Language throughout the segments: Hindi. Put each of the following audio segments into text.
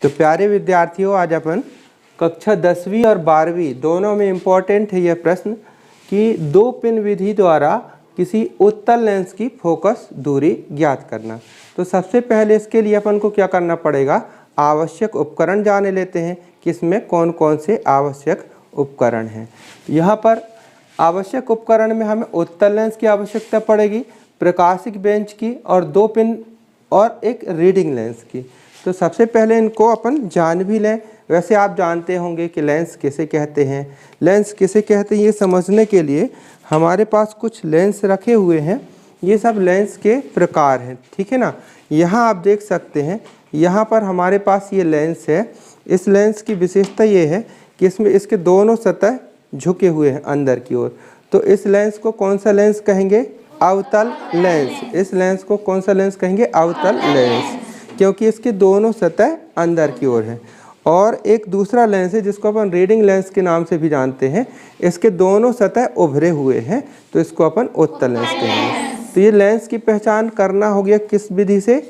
तो प्यारे विद्यार्थियों, आज अपन कक्षा 10वीं और 12वीं दोनों में इम्पोर्टेंट है यह प्रश्न कि दो पिन विधि द्वारा किसी उत्तल लेंस की फोकस दूरी ज्ञात करना। तो सबसे पहले इसके लिए अपन को क्या करना पड़ेगा, आवश्यक उपकरण जाने लेते हैं कि इसमें कौन कौन से आवश्यक उपकरण हैं। यहाँ पर आवश्यक उपकरण में हमें उत्तल लेंस की आवश्यकता पड़ेगी, प्रकाशिक बेंच की और दो पिन और एक रीडिंग लेंस की। तो सबसे पहले इनको अपन जान भी लें। वैसे आप जानते होंगे कि लेंस किसे कहते हैं, लेंस किसे कहते हैं, ये समझने के लिए हमारे पास कुछ लेंस रखे हुए हैं। ये सब लेंस के प्रकार हैं, ठीक है ना। यहाँ आप देख सकते हैं, यहाँ पर हमारे पास ये लेंस है। इस लेंस की विशेषता ये है कि इसमें इसके दोनों सतह झुके हुए हैं अंदर की ओर। तो इस लेंस को कौन सा लेंस कहेंगे, अवतल लेंस। इस लेंस को कौन सा लेंस कहेंगे, अवतल लेंस, क्योंकि इसके दोनों सतह अंदर की ओर है। और एक दूसरा लेंस है जिसको अपन रीडिंग लेंस के नाम से भी जानते हैं, इसके दोनों सतह उभरे हुए हैं, तो इसको अपन उत्तल लेंस कहेंगे। तो ये लेंस की पहचान करना हो गया किस विधि से,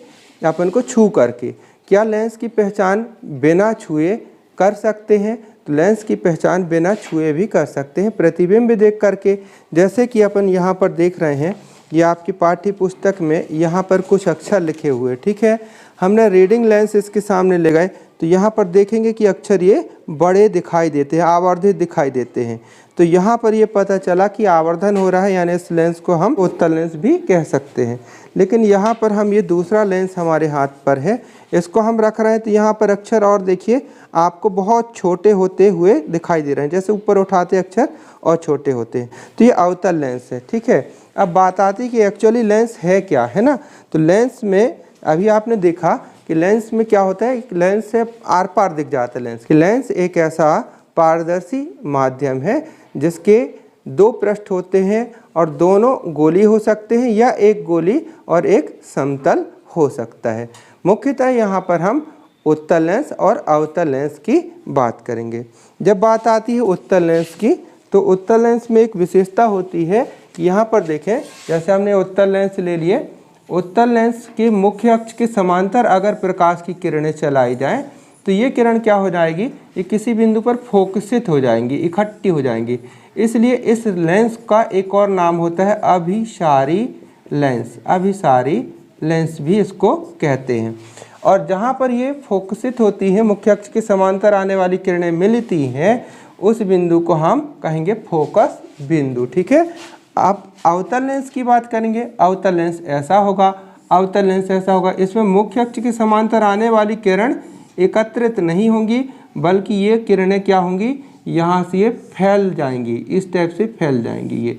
अपन को छू करके। क्या लेंस की पहचान बिना छुए कर सकते हैं? तो लेंस की पहचान बिना छुए भी कर सकते हैं, प्रतिबिंब देख करके। जैसे कि अपन यहाँ पर देख रहे हैं, ये आपकी पाठ्य पुस्तक में यहाँ पर कुछ अक्षर लिखे हुए, ठीक है। हमने रीडिंग लेंस इसके सामने ले गए तो यहाँ पर देखेंगे कि अक्षर ये बड़े दिखाई देते हैं, आवर्धित दिखाई देते हैं। तो यहाँ पर ये पता चला कि आवर्धन हो रहा है, यानी इस लेंस को हम उत्तल लेंस भी कह सकते हैं। लेकिन यहाँ पर हम ये दूसरा लेंस हमारे हाथ पर है, इसको हम रख रहे हैं तो यहाँ पर अक्षर और देखिए आपको बहुत छोटे होते हुए दिखाई दे रहे हैं, जैसे ऊपर उठाते अक्षर और छोटे होते हैं। तो ये अवतल लेंस है, ठीक है। अब बात आती है कि एक्चुअली लेंस है क्या, है ना। तो लेंस में अभी आपने देखा कि लेंस में क्या होता है, लेंस से आर पार दिख जाता है लेंस कि लेंस एक ऐसा पारदर्शी माध्यम है जिसके दो पृष्ठ होते हैं और दोनों गोली हो सकते हैं या एक गोली और एक समतल हो सकता है। मुख्यतः यहाँ पर हम उत्तल लेंस और अवतल लेंस की बात करेंगे। जब बात आती है उत्तल लेंस की, तो उत्तल लेंस में एक विशेषता होती है। यहाँ पर देखें, जैसे हमने उत्तल लेंस ले लिए, उत्तल लेंस के मुख्य अक्ष के समांतर अगर प्रकाश की किरणें चलाई जाएं तो ये किरण क्या हो जाएगी, ये किसी बिंदु पर फोकसित हो जाएंगी, इकट्ठी हो जाएंगी। इसलिए इस लेंस का एक और नाम होता है अभिसारी लेंस। अभिसारी लेंस भी इसको कहते हैं। और जहाँ पर ये फोकसित होती है, मुख्य अक्ष के समांतर आने वाली किरणें मिलती हैं, उस बिंदु को हम कहेंगे फोकस बिंदु, ठीक है। आप अवतल लेंस की बात करेंगे, अवतल लेंस ऐसा होगा, अवतल लेंस ऐसा होगा। इसमें मुख्य अक्ष के समांतर आने वाली किरण एकत्रित नहीं होंगी, बल्कि ये किरणें क्या होंगी, यहाँ से ये फैल जाएंगी, इस टाइप से फैल जाएंगी। ये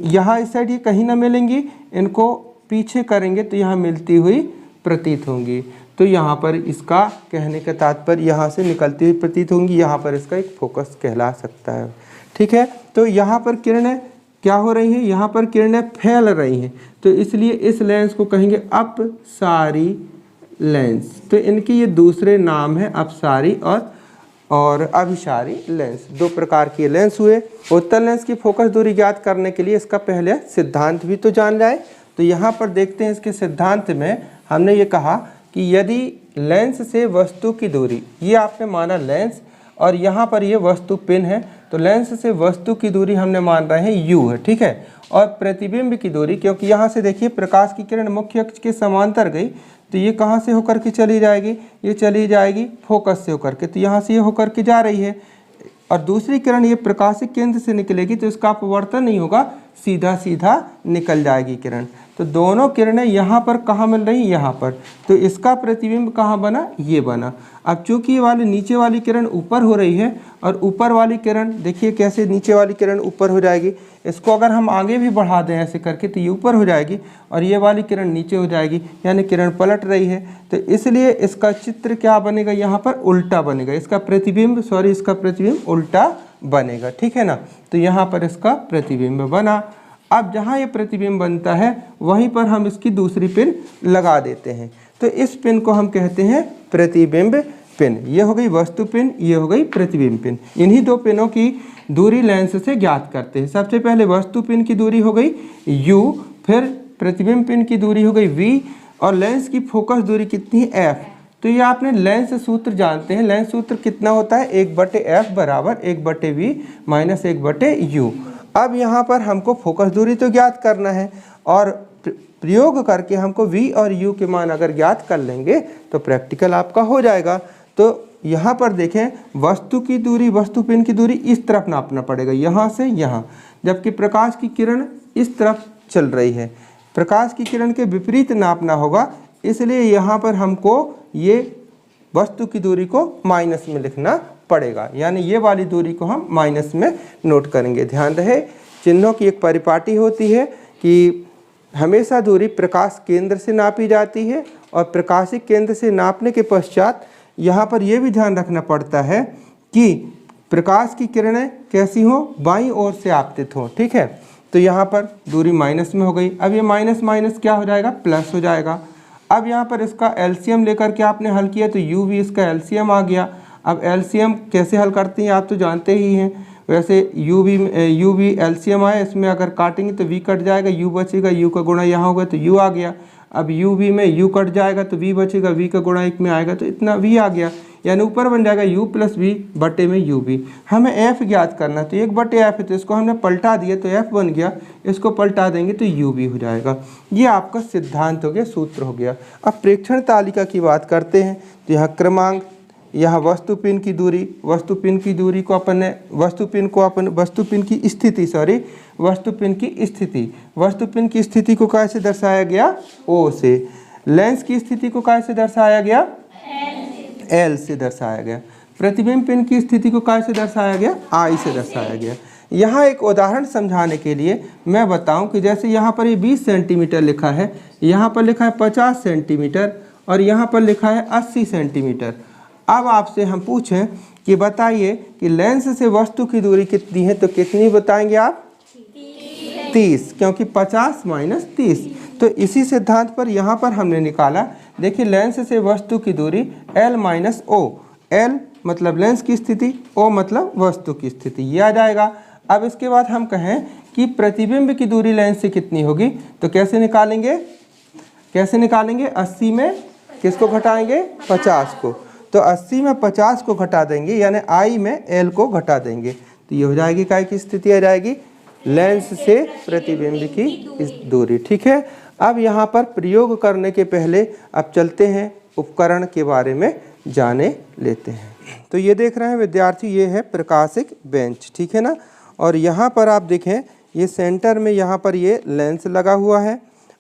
यहाँ इस साइड ये कहीं ना मिलेंगी, इनको पीछे करेंगे तो यहाँ मिलती हुई प्रतीत होंगी। तो यहाँ पर इसका कहने का तात्पर्य यहाँ से निकलती हुई प्रतीत होंगी, यहाँ पर इसका एक फोकस कहला सकता है, ठीक है। तो यहाँ पर किरणें क्या हो रही हैं, यहाँ पर किरणें फैल रही हैं, तो इसलिए इस लेंस को कहेंगे अपसारी लेंस। तो इनके ये दूसरे नाम है, अपसारी और अभिसारी लेंस। दो प्रकार के लेंस हुए। उत्तल लेंस की फोकस दूरी ज्ञात करने के लिए इसका पहले सिद्धांत भी तो जान जाए। तो यहाँ पर देखते हैं, इसके सिद्धांत में हमने ये कहा कि यदि लेंस से वस्तु की दूरी, ये आपने माना लेंस, और यहाँ पर ये वस्तु पिन है, तो लेंस से वस्तु की दूरी हमने मान रहे हैं u है, ठीक है। और प्रतिबिंब की दूरी, क्योंकि यहाँ से देखिए प्रकाश की किरण मुख्य अक्ष के समांतर गई, तो ये कहाँ से होकर के चली जाएगी, ये चली जाएगी फोकस से होकर के, तो यहाँ से ये होकर के जा रही है। और दूसरी किरण ये प्रकाशिक केंद्र से निकलेगी, तो इसका अपवर्तन नहीं होगा, सीधा सीधा निकल जाएगी किरण। तो दोनों किरणें यहाँ पर कहाँ मिल रही, यहाँ पर, तो इसका प्रतिबिंब कहाँ बना, ये बना। अब चूंकि ये वाली नीचे वाली किरण ऊपर हो रही है, और ऊपर वाली किरण देखिए कैसे नीचे वाली किरण ऊपर हो जाएगी, इसको अगर हम आगे भी बढ़ा दें ऐसे करके तो ये ऊपर हो जाएगी और ये वाली किरण नीचे हो जाएगी, यानी किरण पलट रही है। तो इसलिए इसका चित्र क्या बनेगा, यहाँ पर उल्टा बनेगा, इसका प्रतिबिंब उल्टा बनेगा, ठीक है ना। तो यहाँ पर इसका प्रतिबिंब बना। अब जहाँ ये प्रतिबिंब बनता है वहीं पर हम इसकी दूसरी पिन लगा देते हैं, तो इस पिन को हम कहते हैं प्रतिबिंब पिन। ये हो गई वस्तु पिन, ये हो गई प्रतिबिंब पिन। इन्हीं दो पिनों की दूरी लेंस से ज्ञात करते हैं। सबसे पहले वस्तु पिन की दूरी हो गई u, फिर प्रतिबिंब पिन की दूरी हो गई v, और लेंस की फोकस दूरी कितनी है f। तो ये आपने लेंस सूत्र जानते हैं। लेंस सूत्र कितना होता है, 1/f बराबर 1/v माइनस 1/u। अब यहाँ पर हमको फोकस दूरी तो ज्ञात करना है और प्रयोग करके हमको v और u के मान अगर ज्ञात कर लेंगे तो प्रैक्टिकल आपका हो जाएगा। तो यहाँ पर देखें, वस्तु की दूरी, वस्तु पिन की दूरी इस तरफ नापना पड़ेगा, यहाँ से यहाँ, जबकि प्रकाश की किरण इस तरफ चल रही है। प्रकाश की किरण के विपरीत नापना होगा, इसलिए यहाँ पर हमको ये वस्तु की दूरी को माइनस में लिखना पड़ेगा, यानी ये वाली दूरी को हम माइनस में नोट करेंगे। ध्यान रहे, चिन्हों की एक परिपाटी होती है कि हमेशा दूरी प्रकाश केंद्र से नापी जाती है और प्रकाशिक केंद्र से नापने के पश्चात यहाँ पर यह भी ध्यान रखना पड़ता है कि प्रकाश की किरणें कैसी हो, बाईं ओर से आपतित हो। ठीक है, तो यहाँ पर दूरी माइनस में हो गई। अब ये माइनस माइनस क्या हो जाएगा, प्लस हो जाएगा। अब यहाँ पर इसका एलसीएम लेकर के आपने हल किया तो u भी इसका एलसीएम आ गया। अब एलसीएम कैसे हल करते हैं आप तो जानते ही हैं। वैसे u भी एलसीएम आया, इसमें अगर काटेंगे तो v कट जाएगा, u बचेगा, u का गुणा यहाँ होगा तो u आ गया। अब u में u कट जाएगा तो v बचेगा, v का गुणा 1 में आएगा तो इतना v आ गया, यानी ऊपर बन जाएगा u प्लस v बटे में u भी। हमें f ज्ञात करना, तो 1/f है तो इसको हमने पलटा दिया तो f बन गया, इसको पलटा देंगे तो u भी हो जाएगा। ये आपका सिद्धांत हो गया, सूत्र हो गया। अब प्रेक्षण तालिका की बात करते हैं तो यहाँ क्रमांक, यहाँ वस्तु पिन की दूरी, वस्तु पिन की स्थिति को कैसे दर्शाया गया, O से। लेंस की स्थिति को कैसे दर्शाया गया, L से दर्शाया गया। प्रतिबिंब पिन की स्थिति को कैसे दर्शाया गया, I से दर्शाया गया। यहाँ एक उदाहरण समझाने के लिए मैं बताऊं कि जैसे यहाँ पर ये 20 सेंटीमीटर लिखा है, यहाँ पर लिखा है 50 सेंटीमीटर और यहाँ पर लिखा है 80 सेंटीमीटर। अब आपसे हम पूछें कि बताइए कि लेंस से वस्तु की दूरी कितनी है, तो कितनी बताएंगे आप, 30, क्योंकि 50 माइनस 30। तो इसी सिद्धांत पर यहाँ पर हमने निकाला। देखिए, लेंस से वस्तु की दूरी L माइनस O, L मतलब लेंस की स्थिति, O मतलब वस्तु की स्थिति, ये आ जाएगा। अब इसके बाद हम कहें कि प्रतिबिंब की दूरी लेंस से कितनी होगी, तो कैसे निकालेंगे, 80 में किसको घटाएंगे, 50 को। तो 80 में 50 को घटा देंगे, यानी I में L को घटा देंगे, तो ये हो जाएगी काय की स्थिति आ जाएगी, लेंस से प्रतिबिंब की इस दूरी। ठीक है, अब यहाँ पर प्रयोग करने के पहले अब चलते हैं उपकरण के बारे में जाने लेते हैं। तो ये देख रहे हैं विद्यार्थी, ये है प्रकाशिक बेंच, ठीक है ना। और यहाँ पर आप देखें, ये सेंटर में यहाँ पर ये लेंस लगा हुआ है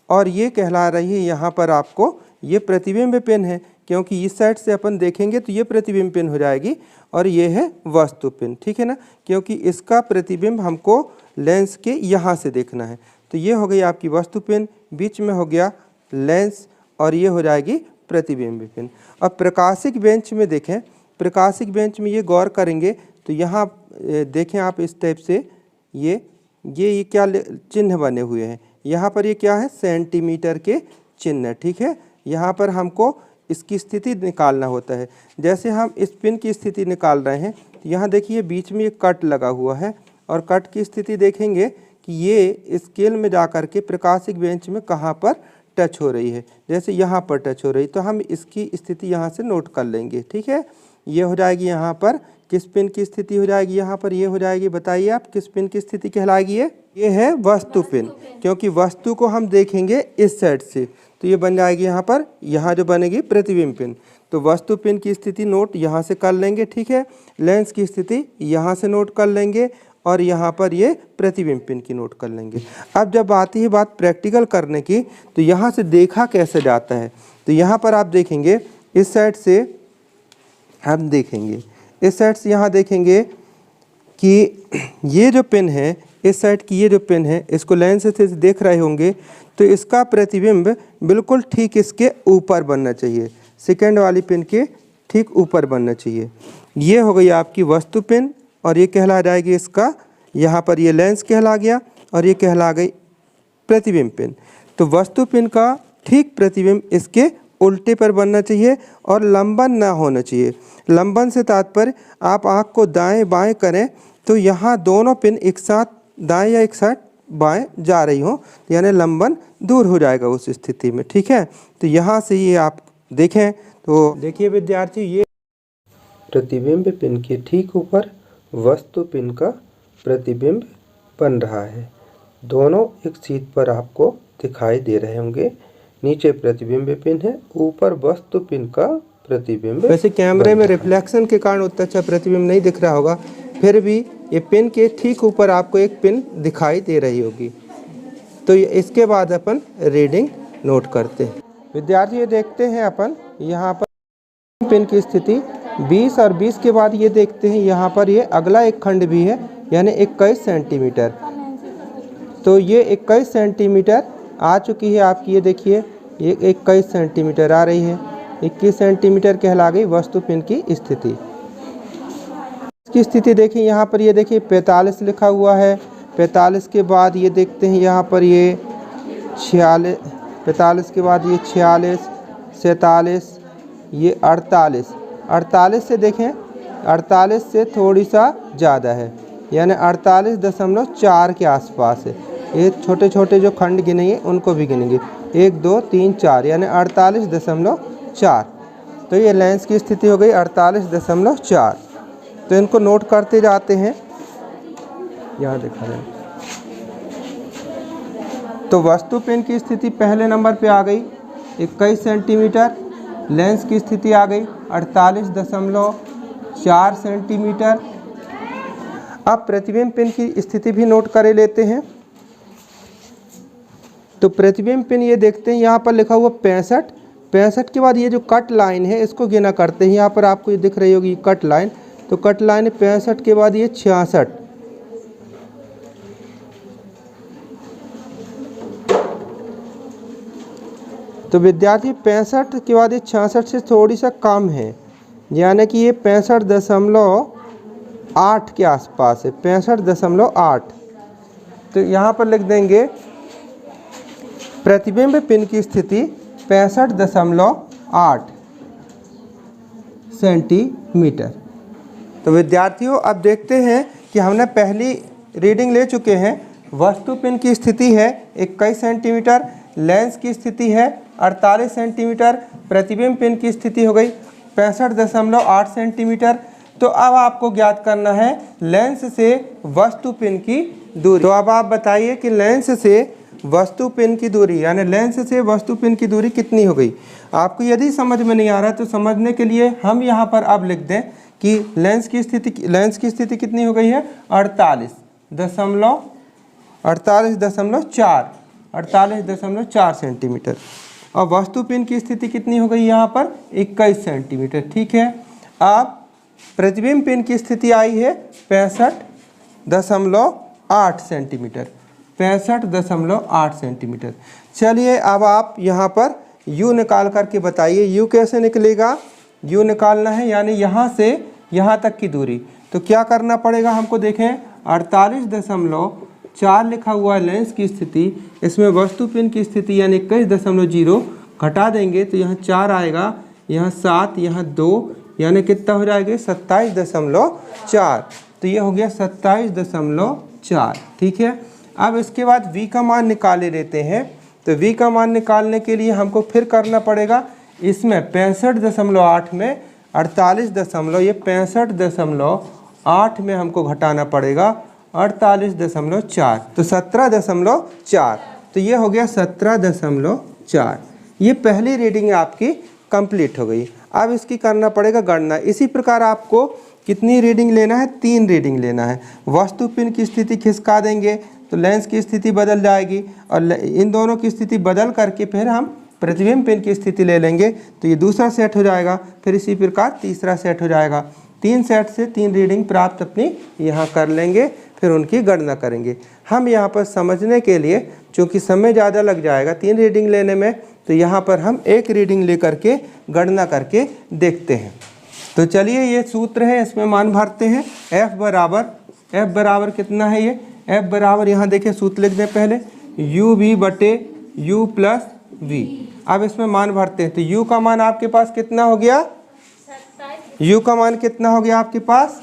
और ये कहला रही है यहाँ पर आपको ये प्रतिबिंब पिन है, क्योंकि इस साइड से अपन देखेंगे तो ये प्रतिबिंब पिन हो जाएगी और ये है वस्तु पिन, ठीक है ना, क्योंकि इसका प्रतिबिंब हमको लेंस के यहाँ से देखना है। तो ये हो गई आपकी वस्तु पिन, बीच में हो गया लेंस और ये हो जाएगी प्रतिबिंब पिन। अब प्रकाशिक बेंच में देखें, प्रकाशिक बेंच में ये गौर करेंगे तो यहाँ देखें आप इस टाइप से ये क्या चिन्ह बने हुए हैं। यहाँ पर ये क्या है, सेंटीमीटर के चिन्ह, ठीक है। यहाँ पर हमको इसकी स्थिति निकालना होता है। जैसे हम इस पिन की स्थिति निकाल रहे हैं तो यहाँ देखिए बीच में एक कट लगा हुआ है और कट की स्थिति देखेंगे कि ये स्केल में जा कर के प्रकाशिक बेंच में कहाँ पर टच हो रही है। जैसे यहाँ पर टच हो रही तो हम इसकी स्थिति यहाँ से नोट कर लेंगे, ठीक है। ये हो जाएगी यहाँ पर किस पिन की स्थिति हो जाएगी, यहाँ पर ये हो जाएगी, बताइए आप किस पिन की स्थिति कहलाएगी। ये है वस्तु पिन, क्योंकि वस्तु को हम देखेंगे इस साइड से, तो ये बन जाएगी यहाँ पर, यहाँ जो बनेगी प्रतिबिंब पिन। तो वस्तु पिन की स्थिति नोट यहाँ से कर लेंगे, ठीक है। लेंस की स्थिति यहाँ से नोट कर लेंगे और यहाँ पर ये प्रतिबिंब पिन की नोट कर लेंगे। अब जब आती है बात प्रैक्टिकल करने की, तो यहाँ से देखा कैसे जाता है। तो यहाँ पर आप देखेंगे इस साइड से हम देखेंगे, इस साइड से यहाँ देखेंगे कि ये जो पिन है, इस साइड की ये जो पिन है, इसको लेंस से देख रहे होंगे तो इसका प्रतिबिंब बिल्कुल ठीक इसके ऊपर बनना चाहिए, सेकेंड वाली पिन के ठीक ऊपर बनना चाहिए। ये हो गई आपकी वस्तु पिन और ये कहला जाएगी इसका, यहाँ पर ये लेंस कहला गया और ये कहला गई प्रतिबिंब पिन। तो वस्तु पिन का ठीक प्रतिबिंब इसके उल्टे पर बनना चाहिए और लंबन ना होना चाहिए। लंबन से तात्पर्य आप आँख को दाएं बाएं करें तो यहाँ दोनों पिन एक साथ दाएं या एक साथ बाएं जा रही हो, यानी लंबन दूर हो जाएगा उस स्थिति में, ठीक है। तो यहाँ से ये आप देखें तो देखिए विद्यार्थी, ये प्रतिबिंब पिन के ठीक ऊपर वस्तु पिन का प्रतिबिंब बन रहा है। दोनों एक शीट पर आपको दिखाई दे रहे होंगे। नीचे प्रतिबिंब पिन है, ऊपर वस्तु पिन का प्रतिबिंब। वैसे कैमरे में रिफ्लेक्शन के कारण उतना अच्छा प्रतिबिंब नहीं दिख रहा होगा, फिर भी ये पिन के ठीक ऊपर आपको एक पिन दिखाई दे रही होगी। तो इसके बाद अपन रीडिंग नोट करते हैं। विद्यार्थी ये देखते हैं अपन यहाँ पर पिन की स्थिति 20 और 20 के बाद ये देखते हैं यहाँ पर ये अगला एक खंड भी है, यानी 21 सेंटीमीटर। तो ये 21 सेंटीमीटर आ चुकी है आपकी, ये देखिए ये 21 सेंटीमीटर आ रही है। 21 सेंटीमीटर कहला गई वस्तु पिन की स्थिति। इसकी स्थिति देखिए यहाँ पर, ये देखिए 45 लिखा हुआ है। 45 के बाद ये देखते हैं यहाँ पर ये 46, 45 के बाद ये 46, 47, ये 48। 48 से देखें, 48 से थोड़ी सा ज़्यादा है, यानी 48.4 के आसपास है। ये छोटे छोटे जो खंड गिनेंगे उनको भी गिनेंगे, 1 2 3 4, यानी 48.4। तो ये लेंस की स्थिति हो गई 48.4। तो इनको नोट करते जाते हैं, यहाँ देखा जाए तो वस्तु पिन की स्थिति पहले नंबर पे आ गई 21 सेंटीमीटर। लेंस की स्थिति आ गई 48.4 सेंटीमीटर। अब प्रतिबिंब पिन की स्थिति भी नोट कर लेते हैं। तो प्रतिबिंब पिन ये देखते हैं यहाँ पर लिखा हुआ 65। 65 के बाद ये जो कट लाइन है इसको गिना करते हैं। यहाँ पर आपको ये दिख रही होगी कट लाइन, तो कट लाइन 65 के बाद ये 66। तो विद्यार्थी 65 के बाद ये 66 से थोड़ी सा कम है, यानी कि ये 65.8 के आसपास है, 65.8। तो यहाँ पर लिख देंगे प्रतिबिंब पिन की स्थिति 65.8 सेंटीमीटर। तो विद्यार्थियों अब देखते हैं कि हमने पहली रीडिंग ले चुके हैं। वस्तु पिन की स्थिति है 21 सेंटीमीटर, लेंस की स्थिति है 48 सेंटीमीटर, प्रतिबिंब पिन की स्थिति हो गई 65.8 सेंटीमीटर। तो अब आपको ज्ञात करना है लेंस से वस्तु पिन की दूरी। तो अब आप बताइए कि लेंस से वस्तु पिन की दूरी, यानी लेंस से वस्तु पिन की दूरी कितनी हो गई। आपको यदि समझ में नहीं आ रहा तो समझने के लिए हम यहाँ पर अब लिख दें कि लेंस की स्थिति कितनी हो गई है 48.4 सेंटीमीटर। और वस्तु पिन की स्थिति कितनी हो गई यहाँ पर 21 सेंटीमीटर। ठीक है, अब प्रतिबिंब पिन की स्थिति आई है 65.8 सेंटीमीटर, 65.8 सेंटीमीटर। चलिए अब आप यहाँ पर U निकाल करके बताइए। U कैसे निकलेगा, U निकालना है यानी यहाँ से यहाँ तक की दूरी। तो क्या करना पड़ेगा हमको, देखें 48.4 लिखा हुआ है लेंस की स्थिति, इसमें वस्तु पिन की स्थिति यानी 21.0 घटा देंगे तो यहाँ 4 आएगा, यहाँ 7, यहाँ 2, यानी कितना हो जाएगा 27.4। तो ये हो गया 27.4। ठीक है, अब इसके बाद V का मान निकाले लेते हैं। तो V का मान निकालने के लिए हमको फिर करना पड़ेगा, इसमें 65.8 में 65.8 में हमको घटाना पड़ेगा 48.4, तो 17.4। तो ये हो गया 17.4। ये पहली रीडिंग आपकी कंप्लीट हो गई। अब इसकी करना पड़ेगा गणना। इसी प्रकार आपको कितनी रीडिंग लेना है, 3 रीडिंग लेना है। वस्तु पिन की स्थिति खिसका देंगे तो लेंस की स्थिति बदल जाएगी, और इन दोनों की स्थिति बदल करके फिर हम प्रतिबिंब पिन की स्थिति ले लेंगे तो ये दूसरा सेट हो जाएगा। फिर इसी प्रकार तीसरा सेट हो जाएगा। 3 सेट से 3 रीडिंग प्राप्त अपनी यहाँ कर लेंगे, फिर उनकी गणना करेंगे। हम यहाँ पर समझने के लिए, चूँकि समय ज़्यादा लग जाएगा 3 रीडिंग लेने में, तो यहाँ पर हम 1 रीडिंग ले करके गणना करके देखते हैं। तो चलिए ये सूत्र है, इसमें मान भरते हैं। F बराबर कितना है, ये F बराबर यहाँ देखिए सूत्र लिख दें पहले, UV बटे U प्लस V। अब इसमें मान भरते हैं। तो U का मान आपके पास कितना हो गया, U का मान कितना हो गया आपके पास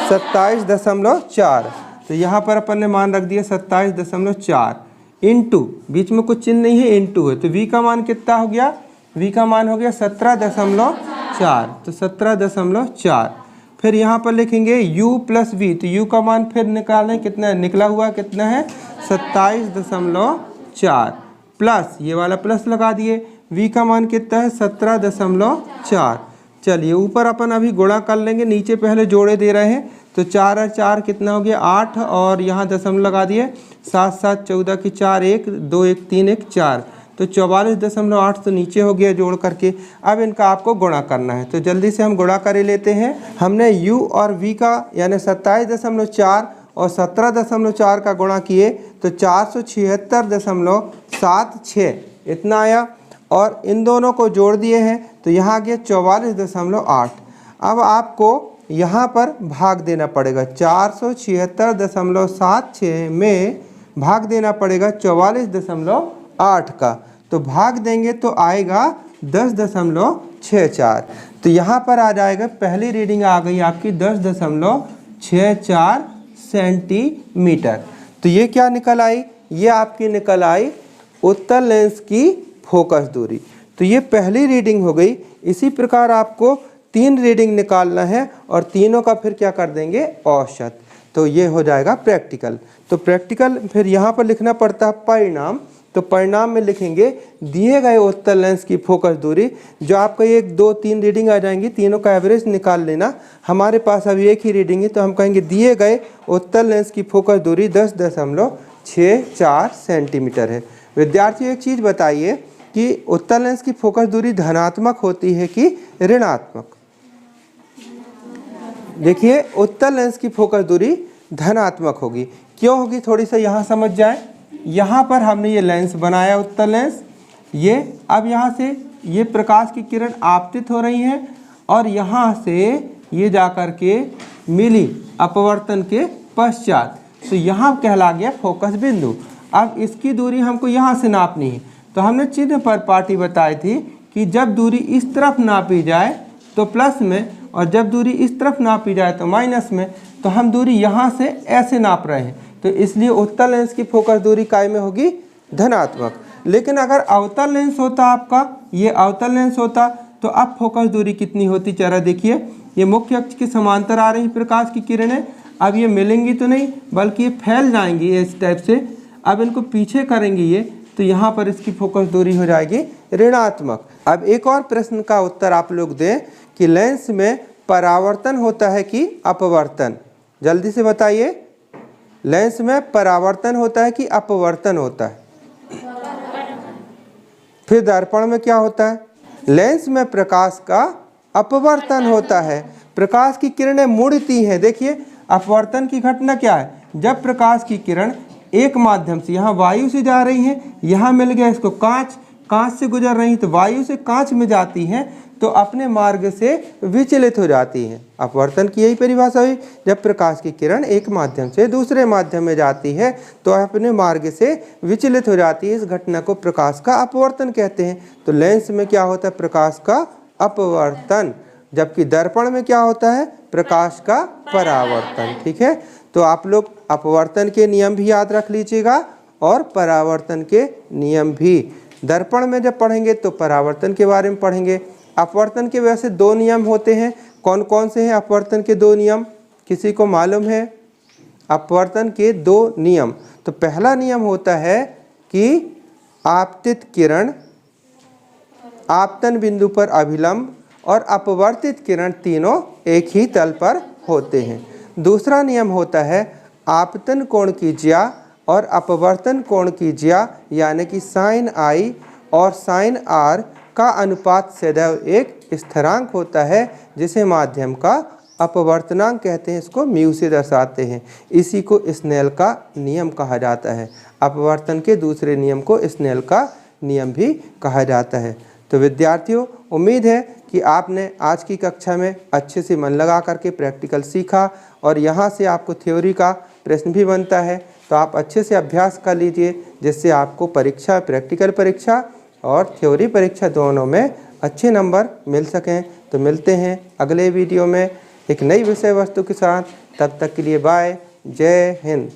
27.4। तो यहाँ पर अपन ने मान रख दिया 27.4 इंटू, बीच में कुछ चिन्ह नहीं है, इंटू है। तो V का मान कितना हो गया v का मान हो गया 17.4, तो 17.4। फिर यहाँ पर लिखेंगे u प्लस v, तो u का मान फिर निकालें, कितना निकला हुआ कितना है 27.4, प्लस ये वाला प्लस लगा दिए, v का मान कितना है 17.4। चलिए ऊपर अपन अभी गुणा कर लेंगे, नीचे पहले जोड़े दे रहे हैं, तो 4 और 4 कितना हो गया 8, और यहाँ दशमलव लगा दिए, 7 7 14 की 4 1 2 1 3 1 4, तो 44.8 तो नीचे हो गया जोड़ करके। अब इनका आपको गुणा करना है, तो जल्दी से हम गुणा कर लेते हैं। हमने u और v का यानी 27.4 और 17.4 का गुणा किए तो 476.76 इतना आया, और इन दोनों को जोड़ दिए हैं तो यहाँ आ गया 44.8। अब आपको यहाँ पर भाग देना पड़ेगा, 476.76 में भाग देना पड़ेगा 44.8 का, तो भाग देंगे तो आएगा 10.64। तो यहाँ पर आ जाएगा, पहली रीडिंग आ गई आपकी 10.64 सेंटीमीटर। तो ये क्या निकल आई, ये आपकी निकल आई उत्तल लेंस की फोकस दूरी। तो ये पहली रीडिंग हो गई। इसी प्रकार आपको 3 रीडिंग निकालना है और तीनों का फिर क्या कर देंगे औसत, तो ये हो जाएगा प्रैक्टिकल। तो प्रैक्टिकल फिर यहाँ पर लिखना पड़ता है परिणाम, तो परिणाम में लिखेंगे दिए गए उत्तल लेंस की फोकस दूरी, जो आपका 1 2 3 रीडिंग आ जाएंगी, तीनों का एवरेज निकाल लेना। हमारे पास अभी एक ही रीडिंग है, तो हम कहेंगे दिए गए उत्तल लेंस की फोकस दूरी 10.64 सेंटीमीटर है। विद्यार्थियों एक चीज़ बताइए कि उत्तल लेंस की फोकस दूरी धनात्मक होती है कि ऋणात्मक। देखिए उत्तल लेंस की फोकस दूरी धनात्मक होगी, क्यों होगी थोड़ी सा यहाँ समझ जाए। यहाँ पर हमने ये लेंस बनाया उत्तल लेंस, ये अब यहाँ से ये प्रकाश की किरण आपतित हो रही हैं और यहाँ से ये जाकर के मिली अपवर्तन के पश्चात, तो यहाँ कहला गया फोकस बिंदु। अब इसकी दूरी हमको यहाँ से नापनी है, तो हमने चिन्ह पर पाटी बताई थी कि जब दूरी इस तरफ नापी जाए तो प्लस में, और जब दूरी इस तरफ नापी जाए तो माइनस में। तो हम दूरी यहाँ से ऐसे नाप रहे हैं, तो इसलिए उत्तल लेंस की फोकस दूरी काय में होगी धनात्मक। लेकिन अगर अवतल लेंस होता आपका, ये अवतल लेंस होता, तो अब फोकस दूरी कितनी होती जरा देखिए। ये मुख्य अक्ष के समांतर आ रही प्रकाश की किरणें, अब ये मिलेंगी तो नहीं बल्कि ये फैल जाएंगी इस टाइप से। अब इनको पीछे करेंगे ये, तो यहाँ पर इसकी फोकस दूरी हो जाएगी ऋणात्मक। अब एक और प्रश्न का उत्तर आप लोग दें कि लेंस में परावर्तन होता है कि अपवर्तन, जल्दी से बताइए। लेंस में परावर्तन होता है कि अपवर्तन होता है? फिर दर्पण में क्या होता है? लेंस में प्रकाश का अपवर्तन होता है, प्रकाश की किरणें मुड़ती हैं। देखिए अपवर्तन की घटना क्या है, जब प्रकाश की किरण एक माध्यम से, यहाँ वायु से जा रही है, यहाँ मिल गया इसको कांच, कांच से गुजर रही तो वायु से कांच में जाती हैं, तो अपने मार्ग से विचलित हो जाती हैं। अपवर्तन की यही परिभाषा हुई, जब प्रकाश की किरण एक माध्यम से दूसरे माध्यम में जाती है तो अपने मार्ग से विचलित हो जाती है। इस घटना को प्रकाश का अपवर्तन कहते हैं। तो लेंस में क्या होता है? प्रकाश का अपवर्तन, जबकि दर्पण में क्या होता है? प्रकाश का परावर्तन। ठीक है, तो आप लोग अपवर्तन के नियम भी याद रख लीजिएगा और परावर्तन के नियम भी। दर्पण में जब पढ़ेंगे तो परावर्तन के बारे में पढ़ेंगे। अपवर्तन के वैसे 2 नियम होते हैं, कौन कौन से हैं अपवर्तन के 2 नियम? किसी को मालूम है? अपवर्तन के 2 नियम, तो पहला नियम होता है कि आपतित किरण आपतन बिंदु पर अभिलंब और अपवर्तित किरण तीनों एक ही तल पर होते हैं। दूसरा नियम होता है आपतन कोण की ज्या और अपवर्तन कोण की ज्या, यानी कि साइन आई और साइन आर का अनुपात सदैव एक स्थिरांक होता है, जिसे माध्यम का अपवर्तनांक कहते हैं। इसको म्यू से दर्शाते हैं। इसी को स्नेल का नियम कहा जाता है। अपवर्तन के दूसरे नियम को स्नेल का नियम भी कहा जाता है। तो विद्यार्थियों, उम्मीद है कि आपने आज की कक्षा में अच्छे से मन लगा करके प्रैक्टिकल सीखा और यहाँ से आपको थ्योरी का प्रश्न भी बनता है, तो आप अच्छे से अभ्यास कर लीजिए, जिससे आपको परीक्षा, प्रैक्टिकल परीक्षा और थ्योरी परीक्षा दोनों में अच्छे नंबर मिल सकें। तो मिलते हैं अगले वीडियो में एक नई विषय वस्तु के साथ। तब तक के लिए बाय, जय हिंद।